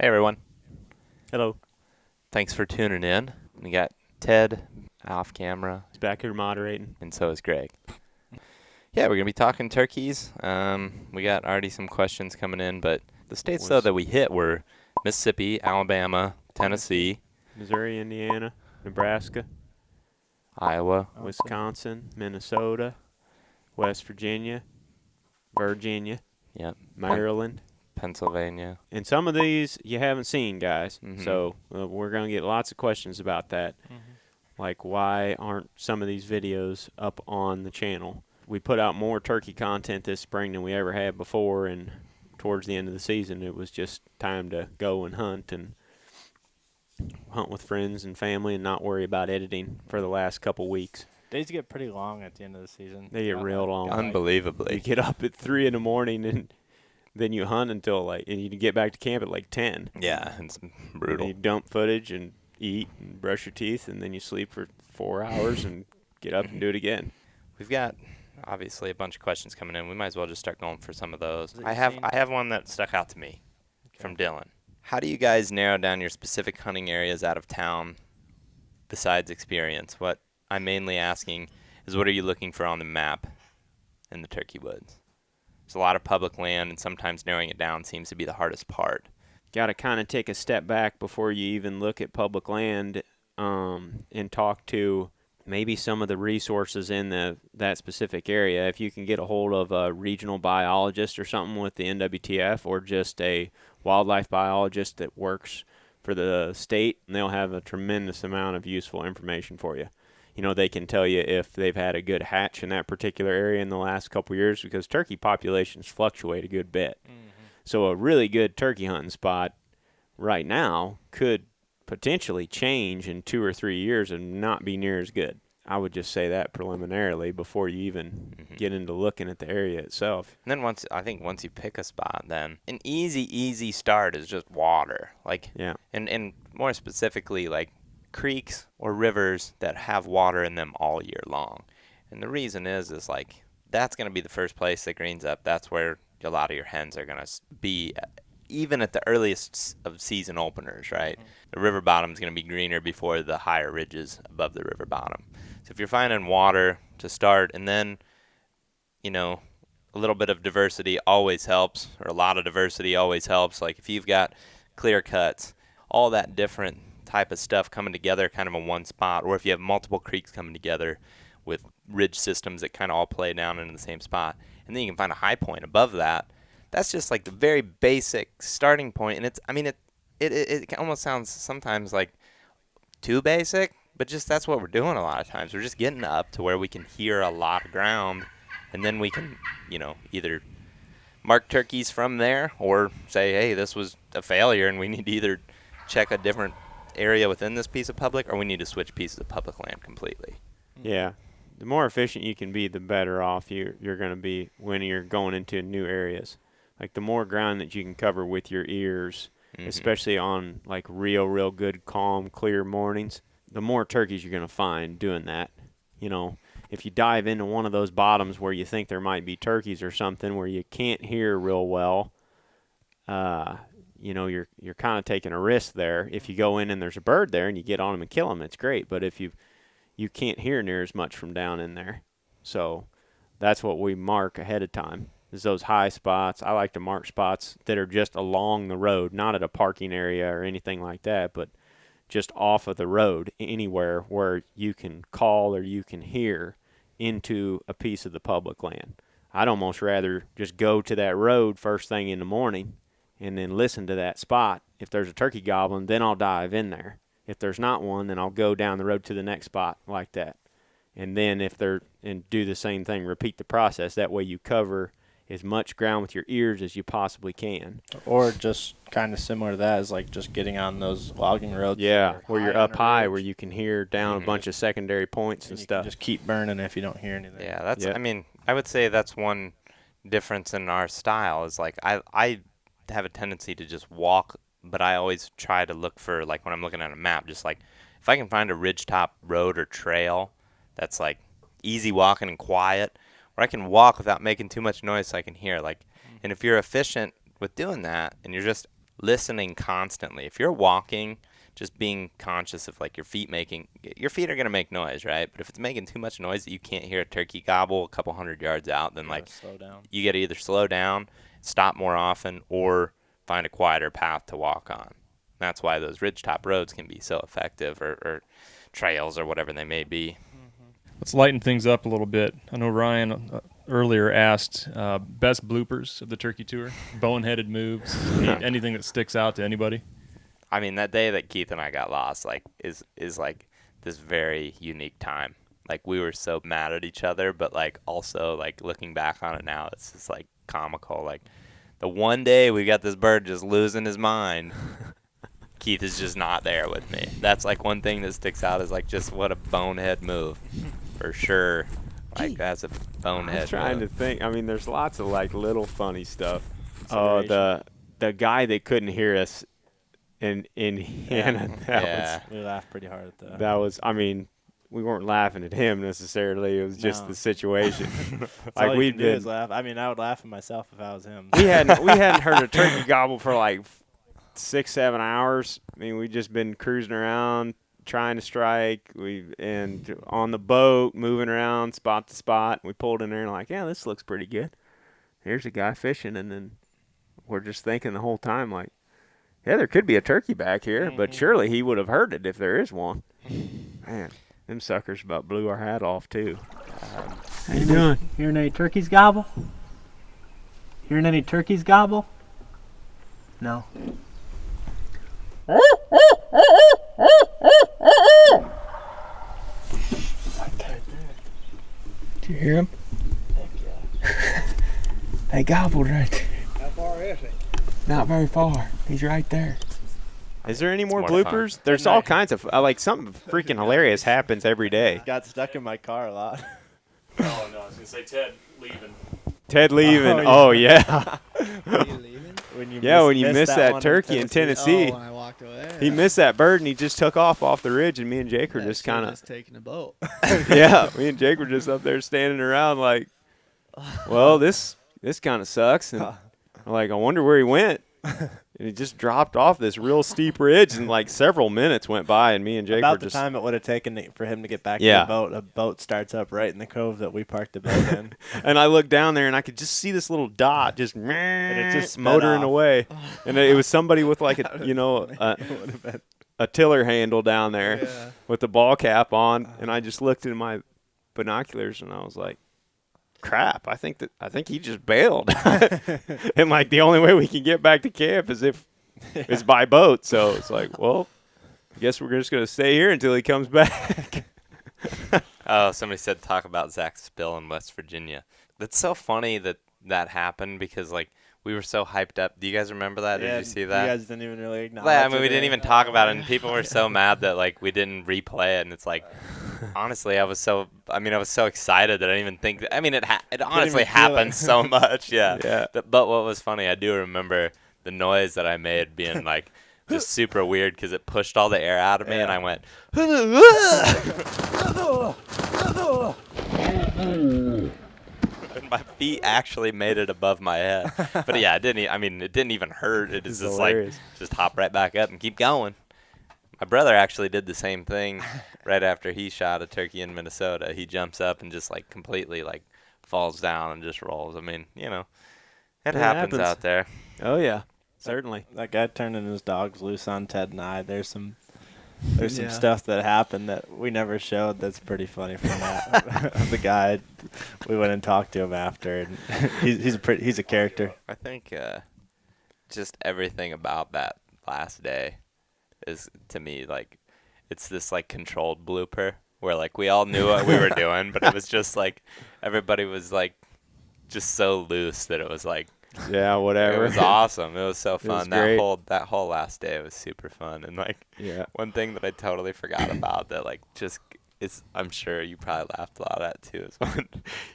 Hey everyone. Hello. Thanks for tuning in. We got Ted off camera, He's back here moderating. and so is Greg. Yeah, we're going to be talking turkeys. We got already some questions coming in, but the states, though, that we hit were Mississippi, Alabama, Tennessee, Missouri, Indiana, Nebraska, Iowa. Wisconsin, Minnesota, West Virginia, Virginia, Yep. Maryland. Pennsylvania. And some of these you haven't seen, guys. Mhm. So we're going to get lots of questions about that. Like, why aren't some of these videos up on the channel? We put out more turkey content this spring than we ever had before, and towards the end of the season, it was just time to go and hunt with friends and family and not worry about editing for the last couple weeks. Days get pretty long at the end of the season. They get real long. Unbelievably. You get up at 3 in the morning and then you hunt until and you get back to camp at like 10. Yeah, it's And brutal. you dump footage and eat and brush your teeth, and then you sleep for 4 hours and get up and do it again. We've got obviously a bunch of questions coming in. We might as well just start going for some of those. That I you've have seen? one that stuck out to me from Dylan. How do you guys narrow down your specific hunting areas out of town besides experience? What I'm mainly asking is, what are you looking for on the map in the turkey woods? There's a lot of public land, and sometimes narrowing it down seems to be the hardest part. Got to kind of take a step back before you even look at public land and talk to maybe some of the resources in that specific area. If you can get a hold of a regional biologist or something with the NWTF, or just a wildlife biologist that works for the state, and they'll have a tremendous amount of useful information for you. You know, they can tell you if they've had a good hatch in that particular area in the last couple of years, because turkey populations fluctuate a good bit. So a really good turkey hunting spot right now could potentially change in 2 or 3 years and not be near as good. I would just say that preliminarily before you even get into looking at the area itself. And then once you pick a spot, then an easy start is just water. Yeah. And more specifically, like creeks or rivers that have water in them all year long. And the reason is like that's going to be the first place that greens up. That's where a lot of your hens are going to be, even at the earliest of season openers, right? The river bottom is going to be greener before the higher ridges above the river bottom. So if you're finding water to start, and then, you know, a little bit of diversity always helps, or a lot of diversity always helps. Like if you've got clear cuts, all that different type of stuff coming together kind of in one spot, or if you have multiple creeks coming together with ridge systems that kind of all play down into the same spot, and then you can find a high point above that. That's just like the very basic starting point, and it almost sounds sometimes like too basic, but just that's what we're doing a lot of times. We're just getting up to where we can hear a lot of ground, and then we can, you know, either mark turkeys from there or say, hey, this was a failure, and we need to either check a different area within this piece of public, or we need to switch pieces of public land completely. Yeah. The more efficient you can be, the better off you're going to be when you're going into new areas. Like the more ground that you can cover with your ears, especially on like real good, calm, clear mornings, the more turkeys you're going to find doing that. You know, if you dive into one of those bottoms where you think there might be turkeys or something where you can't hear real well, you know, you're kind of taking a risk there. If you go in and there's a bird there and you get on them and kill them, it's great. But if you can't hear near as much from down in there. So that's what we mark ahead of time, is those high spots. I like to mark spots that are just along the road, not at a parking area or anything like that, but just off of the road, anywhere where you can call or you can hear into a piece of the public land. I'd almost rather just go to that road first thing in the morning and then listen to that spot. If there's a turkey gobbling, then I'll dive in there. If there's not one, then I'll go down the road to the next spot like that. And then and do the same thing, repeat the process. That way you cover as much ground with your ears as you possibly can. Or just kind of similar to that is like just getting on those logging roads. Yeah, where you're up high, where you you can hear down a bunch of secondary points and stuff. can just keep burning if you don't hear anything. Yeah, that's. Yep. I mean, I would say that's one difference in our style. Is like I have a tendency to just walk, but I always try to look for, like when I'm looking at a map, just like if I can find a ridgetop road or trail that's like easy walking and quiet, where I can walk without making too much noise so I can hear. Like, and if you're efficient with doing that, and you're just listening constantly. If you're walking, just being conscious of like your feet are going to make noise, right? But if it's making too much noise that you can't hear a turkey gobble a couple hundred yards out, then like slow down. you got to either slow down, stop more often, or find a quieter path to walk on. That's why those ridgetop roads can be so effective, or trails or whatever they may be. Let's lighten things up a little bit. I know Ryan earlier asked best bloopers of the turkey tour, boneheaded moves, anything that sticks out to anybody. I mean, that day that Keith and I got lost, like, is like this very unique time. Like, we were so mad at each other, but like also like looking back on it now, it's just like comical. Like, the one day we got this bird just losing his mind. Keith is just not there with me. That's like one thing that sticks out is like just what a bonehead move. For sure. Like, that's a bonehead. I'm trying move. to think. I mean, there's lots of like little funny stuff. Consideration. The guy that couldn't hear us in Hannah. Yeah. We laughed pretty hard at that. That was. I mean, we weren't laughing at him necessarily. It was just No. the situation. That's like all you we'd can do been. is laugh. I mean, I would laugh at myself if I was him. we hadn't heard a turkey gobble for like 6-7 hours. I mean, we'd just been cruising around trying to strike. And on the boat, moving around spot to spot. We pulled in there and like, yeah, this looks pretty good. Here's a guy fishing, and then we're just thinking the whole time like, yeah, there could be a turkey back here, but surely he would have heard it if there is one. Man, them suckers about blew our hat off too. How you doing? Hearing any turkeys gobble? Hearing any turkeys gobble? No. Did you hear him? They gobbled right there. How far is he? Not very far. He's right there. Is there any more more bloopers? fun. There's all kinds of like something freaking hilarious happens every day. Got stuck in my car a lot. Oh, no, I was going to say Ted leaving. Ted leaving. Oh, Oh yeah. Are you leaving? When you When you miss that that one turkey in Tennessee. Oh, when I walked away. He missed that bird and he just took off the ridge, and me and Jake were Yeah, just should've kind of just taking a boat. yeah. Me and Jake were just up there standing around like, well, this kind of sucks, and I'm like, I wonder where he went. And he just dropped off this real steep ridge, and like several minutes went by, and me and Jake About were the just time it would have taken for him to get back Yeah. to the boat, a boat starts up right in the cove that we parked the boat in. And I looked down there, and I could just see this little dot just it just sped motoring off. away, and it was somebody with like a It would have been. a tiller handle down there Yeah. with the ball cap on, and I just looked in my binoculars, and I was like, crap, I think he just bailed. And like the only way we can get back to camp is if it's by boat. So it's like, well, I guess we're just gonna stay here until he comes back. Oh, somebody said talk about Zach's spill in West Virginia. That's so funny that happened because like we were so hyped up. Do you guys remember that? Yeah, Did you see that? You guys didn't even really acknowledge Yeah, I mean, it. we didn't even talk about it, and people were so mad that like we didn't replay it. And it's like, honestly, I was so excited that I didn't even think. That, I mean, it honestly even feel happened it. so much. Yeah. Yeah. But what was funny, I do remember the noise that I made being like just super weird because it pushed all the air out of me, and I went. And my feet actually made it above my head. But yeah, it didn't even hurt. It It's was just like, hilarious. just hop right back up and keep going. My brother actually did the same thing right after he shot a turkey in Minnesota. He jumps up and just like completely like falls down and just rolls. I mean, it It happens happens. out there. Oh yeah, certainly. That guy turning his dogs loose on Ted and I. There's some Yeah. stuff that happened that we never showed. That's pretty funny from that. The guy, we went and talked to him after, and he's a character. I think just everything about that last day is, to me, like, it's this, like, controlled blooper where, like, we all knew what we were doing, but it was just, like, everybody was, like, just so loose that it was, like, Yeah, whatever. it was awesome. It was so was fun. great. That whole last day was super fun. And, like, Yeah. one thing that I totally forgot about that, like, just is, I'm sure you probably laughed a lot at, too, is when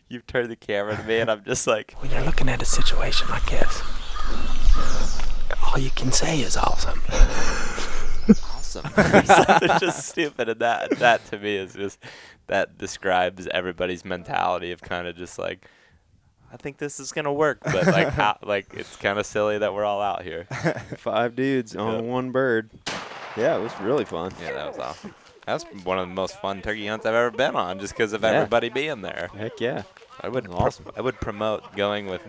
you turned the camera to me and I'm just like, When you're looking at a situation like this, all you can say is awesome. awesome. Something just stupid, and that to me is just, that describes everybody's mentality of kind of just like, I think this is gonna work, but like, it's kind of silly that we're all out here. 5 dudes on one bird. Yeah, it was really fun. Yeah, that was awesome. That's one of the most fun turkey hunts I've ever been on, just because of Yeah. everybody being there. Heck yeah. I would Awesome. I would promote going with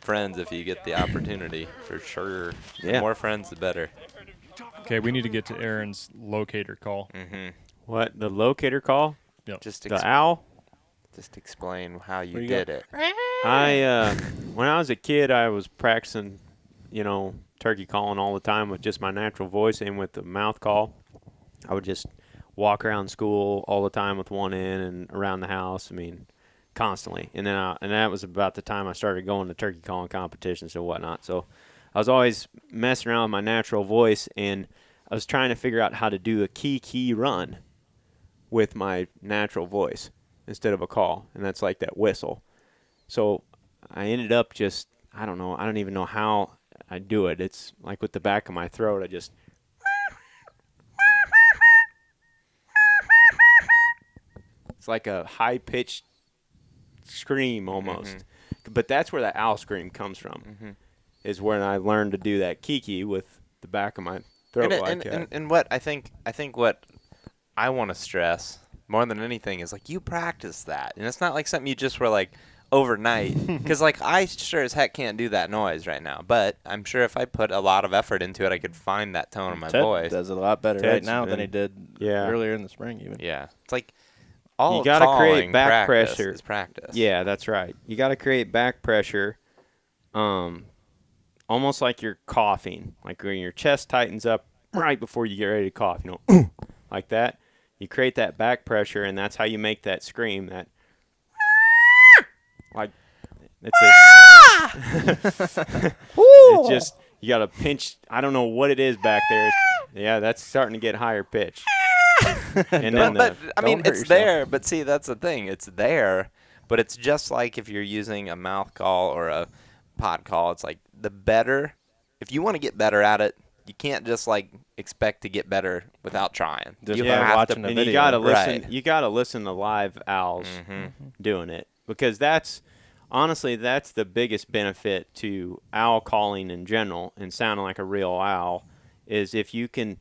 friends if you get the opportunity, for sure. The Yeah. more friends, the better. Okay, we need to get to Aaron's locator call. Mm-hmm. What, the locator call? Just The owl? just explain how you Where you did it. When I was a kid, I was practicing, turkey calling all the time with just my natural voice and with the mouth call. I would just walk around school all the time with one in and around the house. I mean, constantly. And then and that was about the time I started going to turkey calling competitions and whatnot. So I was always messing around with my natural voice, and I was trying to figure out how to do a key run with my natural voice instead of a call, and that's like that whistle. So I ended up just, I don't even know how I do it. It's like with the back of my throat, I just, it's like a high-pitched scream almost. But that's where that owl scream comes from, is when I learned to do that kiki with the back of my throat like that. And what I think what I want to stress more than anything is, like, you practice that, and it's not like something you just were like overnight, because like I sure as heck can't do that noise right now, but I'm sure if I put a lot of effort into it, I could find that tone in my Ted voice. does it a lot better right Ted's now than been- he did earlier in the spring even. Yeah, it's like all You gotta create calling back practice pressure. is practice. Yeah, that's right. You got to create back pressure, almost like you're coughing, like when your chest tightens up right before you get ready to cough, like that. You create that back pressure, and that's how you make that scream. That, like, it's it's just, you got to pinch. I don't know what it is back there. Yeah, that's starting to get higher pitch. And then But I mean, don't hurt it's yourself. there. But see, that's the thing. It's there, but it's just like if you're using a mouth call or a pod call. It's like, the better. If you want to get better at it, you can't just like expect to get better without trying. Just you by have watching to, a and video. you gotta listen. Right. You gotta listen to live owls doing it, because that's honestly the biggest benefit to owl calling in general and sounding like a real owl, is if you can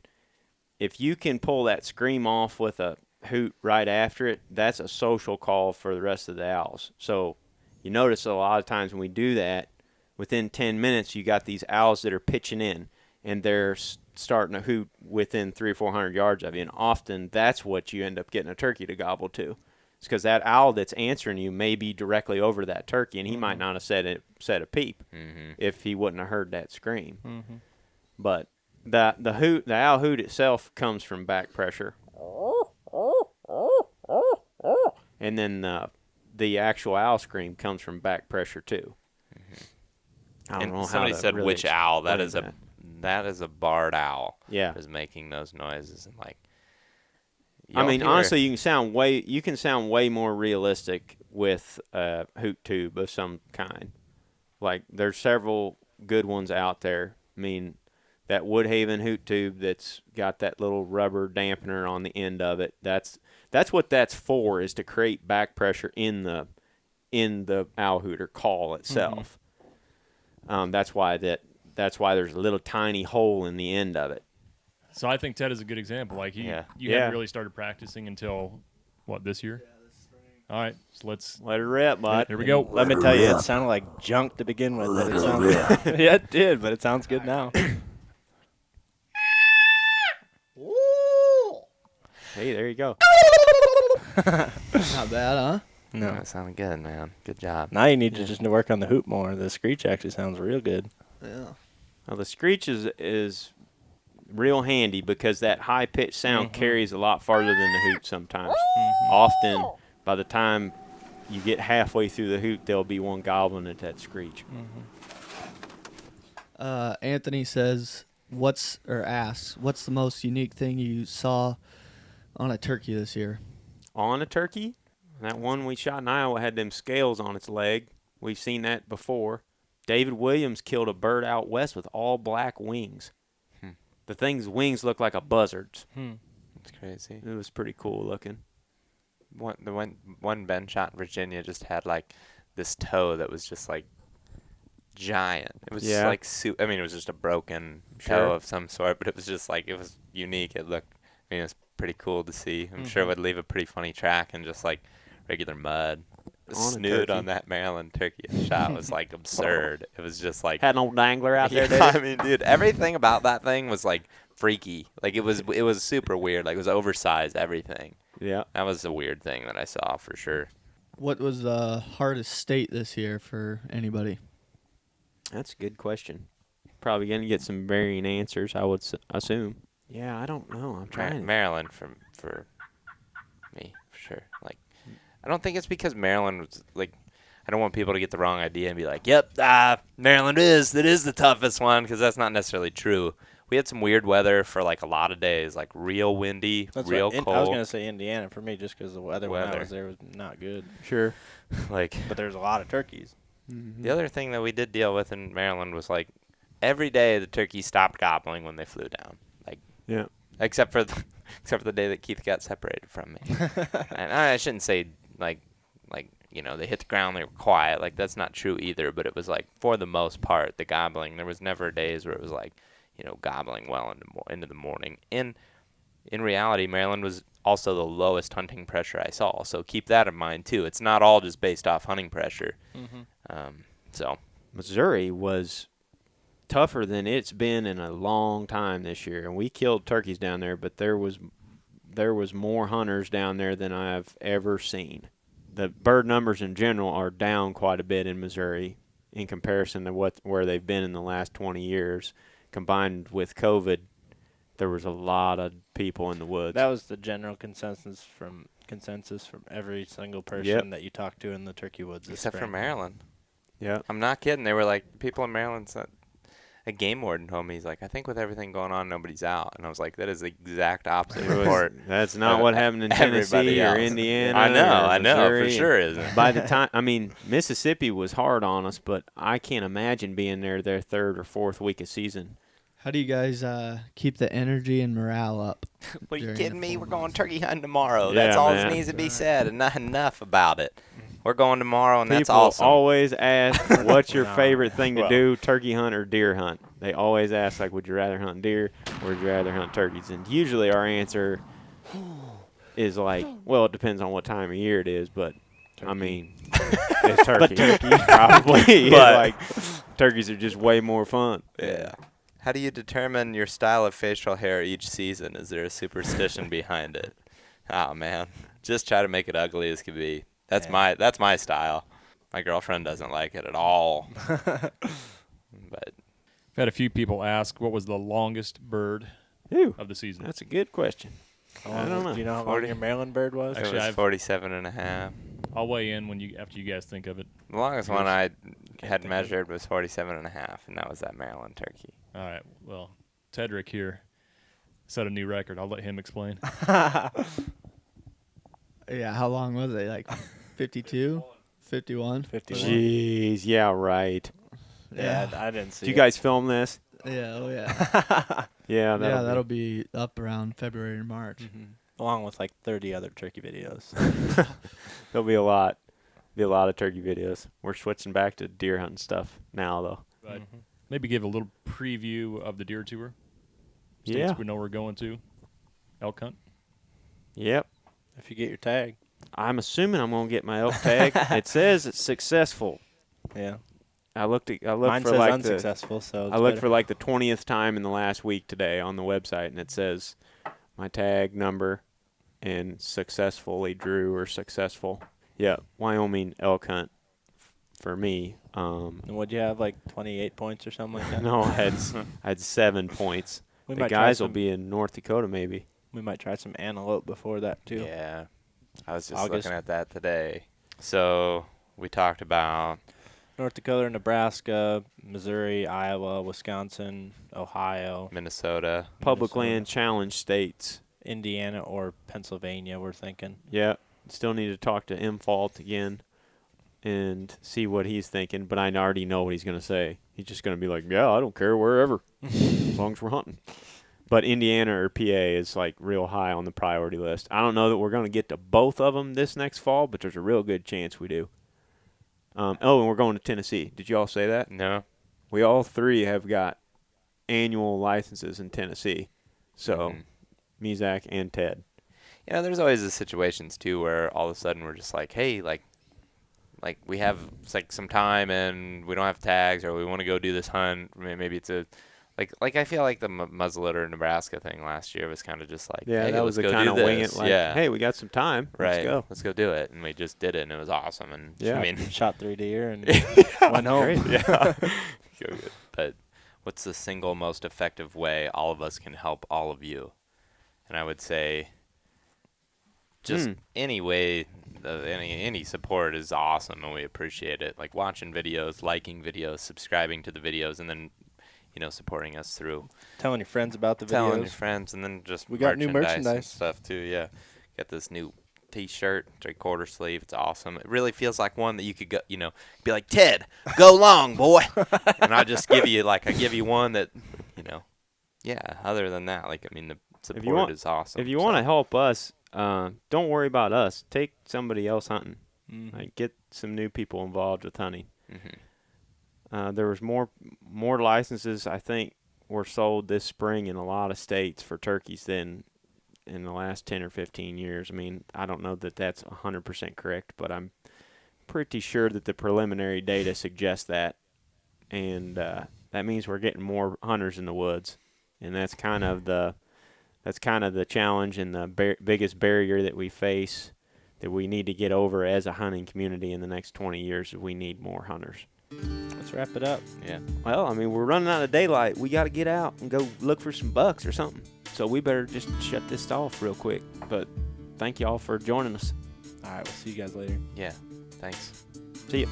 pull that scream off with a hoot right after it. That's a social call for the rest of the owls. So you notice a lot of times when we do that, within 10 minutes you got these owls that are pitching in, and they're starting to hoot within 300 or 400 yards of you, and often that's what you end up getting a turkey to gobble to. It's because that owl that's answering you may be directly over that turkey, and he might not have said a peep if he wouldn't have heard that scream. But the owl hoot itself comes from back pressure, and then the actual owl scream comes from back pressure too. I don't And know how somebody to said really which owl. That explain is that is a barred owl. Yeah. Is making those noises, and like. I mean, you'll hear- honestly, you can sound way more realistic with a hoot tube of some kind. Like, there's several good ones out there. I mean, that Woodhaven hoot tube that's got that little rubber dampener on the end of it. That's what that's for, is to create back pressure in the owl hooter call itself. That's why there's a little tiny hole in the end of it. So I think Ted is a good example. Like you Yeah. haven't really started practicing until what, this year? Yeah, this spring. All right, so let's. Let it rip, bud. Here we go. Let me tell you, it sounded like junk to begin with. But it sounds, yeah, it did, but it sounds good now. Hey, there you go. Not bad, huh? No. That sounded good, man. Good job. Now you need to just work on the hoot more. The screech actually sounds real good. Yeah. Well, the screech is real handy, because that high pitched sound carries a lot farther than the hoot sometimes. Often, by the time you get halfway through the hoot, there'll be one gobbling at that screech. Anthony says, asks, what's the most unique thing you saw on a turkey this year? On a turkey, that one we shot in Iowa had them scales on its leg. We've seen that before. David Williams killed a bird out west with all black wings. The thing's wings look like a buzzard's. That's crazy. It was pretty cool looking. The one Ben shot in Virginia just had like this toe that was just like giant. It was just Yeah. like I mean, it was just a broken Sure. toe of some sort, but it was just like, it was unique. It looked, I mean, it was pretty cool to see. I'm sure it would leave a pretty funny track in just like regular mud. The On a snoot turkey. on that Maryland turkey shot was like absurd. It was just like, Had an old dangler out there, yeah, did I mean, dude, everything about that thing was like freaky. Like it was super weird. Like it was oversized, everything. Yeah. That was a weird thing that I saw for sure. What was the hardest state this year for anybody? That's a good question. Probably going to get some varying answers, I would assume. Yeah, I don't know. I'm trying. Maryland for me, for sure. Like, I don't think it's because Maryland was like, I don't want people to get the wrong idea and be like, yep, Maryland is the toughest one, because that's not necessarily true. We had some weird weather for like a lot of days, like real windy, real cold. I was gonna say Indiana for me, just because the weather when I was there was not good. Sure. Like, But there's a lot of turkeys. the other thing that we did deal with in Maryland was like every day the turkeys stopped gobbling when they flew down. Like, Yeah. except for the day that Keith got separated from me. And I shouldn't say like you know, they hit the ground, they were quiet. Like, that's not true either. But it was like, for the most part, the gobbling. There was never days where it was like, you know, gobbling well into the morning. In reality, Maryland was also the lowest hunting pressure I saw. So keep that in mind too. It's not all just based off hunting pressure. So Missouri was tougher than it's been in a long time this year, and we killed turkeys down there, but there was more hunters down there than I've ever seen. The bird numbers in general are down quite a bit in Missouri in comparison to where they've been in the last 20 years. Combined with COVID, there was a lot of people in the woods. That was the general consensus from every single person that you talked to in the turkey woods. This except for spring. Maryland. Yeah. I'm not kidding. They were like, people in Maryland said, a game warden told me, he's like, I think with everything going on, nobody's out. And I was like, that is the exact opposite report. That's not what happened in Everybody Tennessee or else. Indiana. I know, for Missouri. sure isn't. By the time, I mean, Mississippi was hard on us, but I can't imagine being there their third or fourth week of season. How do you guys keep the energy and morale up? Well, you during kidding the me? 4 We're months? going turkey hunting tomorrow. Yeah, That's all man. that needs to be said, and not enough about it. We're going tomorrow, and that's People awesome. always ask, what's your No. favorite thing to Well. do, turkey hunt or deer hunt? They always ask, like, would you rather hunt deer or would you rather hunt turkeys? And usually our answer is like, well, it depends on what time of year it is, but, I mean, it's turkey. Probably. But- like, turkeys are just way more fun. Yeah. How do you determine your style of facial hair each season? Is there a superstition behind it? Oh man, just try to make it ugly as can be. That's my style. My girlfriend doesn't like it at all. But I've had a few people ask what was the longest bird Ew, of the season. that's a good question. I don't know. Do you know how long 40. your Maryland bird was? it Actually, was I've- 47 and a half. I'll weigh in after you guys think of it. The longest one I had think of measured was 47 and a half, and that was that Maryland turkey. All right. Well, Tethrd here set a new record. I'll let him explain. Yeah, how long was it? Like 52? 51? 51. Jeez, yeah, right. Yeah, I didn't see. Did you guys film this? Yeah, oh yeah. Yeah, That'll be up around February or March. along with like 30 other turkey videos. There'll be a lot. Be a lot of turkey videos. We're switching back to deer hunting stuff now, though. But maybe give a little preview of the deer tour. States Yeah. we know we're going to. Elk hunt. Yep. If you get your tag. I'm assuming I'm gonna get my elk tag. It says it's successful. Yeah. I looked Mine for says like unsuccessful, so it's I looked better. for like the 20th time in the last week today on the website, and it says my tag number and successfully drew or successful. Yeah, Wyoming elk hunt for me. And would you have like 28 points or something like that? No, I had 7 points. We The might try guys will some- be in North Dakota maybe. We might try some antelope before that too. Yeah. I was just August. looking at that today. So we talked about North Dakota, Nebraska, Missouri, Iowa, Wisconsin, Ohio, Minnesota. Public Minnesota. land challenge states. Indiana, or Pennsylvania. We're thinking. Yeah, still need to talk to Imfault again and see what he's thinking, but I already know what he's going to say. He's just going to be like, yeah, I don't care wherever, as long as we're hunting. But Indiana or PA is like real high on the priority list. I don't know that we're going to get to both of them this next fall, but there's a real good chance we do. And we're going to Tennessee. Did you all say that? No. We all three have got annual licenses in Tennessee. So, Mezak and Ted. You know, there's always the situations too where all of a sudden we're just like, hey, like we have some time and we don't have tags, or we want to go do this hunt. Maybe it's a like I feel like the muzzleloader Nebraska thing last year was kind of just like, Yeah, hey, that was let's a go kind of do wing this. it. Like, yeah, hey, we got some time. right, Let's go. do it, and we just did it, and it was awesome. And Yeah. I mean, Shot 3 deer and went home. Great. yeah, but what's the single most effective way all of us can help all of you? And I would say, just any way, any support is awesome, and we appreciate it. Like watching videos, liking videos, subscribing to the videos, and then, you know, supporting us through Telling your friends about the telling your videos. friends, and then just We got new and merchandise. stuff too. Yeah, got this new T-shirt, 3/4 sleeve. It's awesome. It really feels like one that you could go, you know, be like, Ted, go long, boy, and I just give you one that, you know, yeah. Other than that, like, I mean, the support is awesome. If you want to help us, don't worry about us. Take somebody else hunting. Like, get some new people involved with hunting. There was more licenses, I think, were sold this spring in a lot of states for turkeys than in the last 10 or 15 years. I mean, I don't know that that's 100% correct, but I'm pretty sure that the preliminary data suggests that. And that means we're getting more hunters in the woods. And that's kind of the challenge and the biggest barrier that we face, that we need to get over as a hunting community in the next 20 years. We need more hunters. Let's wrap it up. Yeah. Well, I mean, we're running out of daylight. We got to get out and go look for some bucks or something. So we better just shut this off real quick. But thank you all for joining us. All right, we'll see you guys later. Yeah. Thanks. See ya.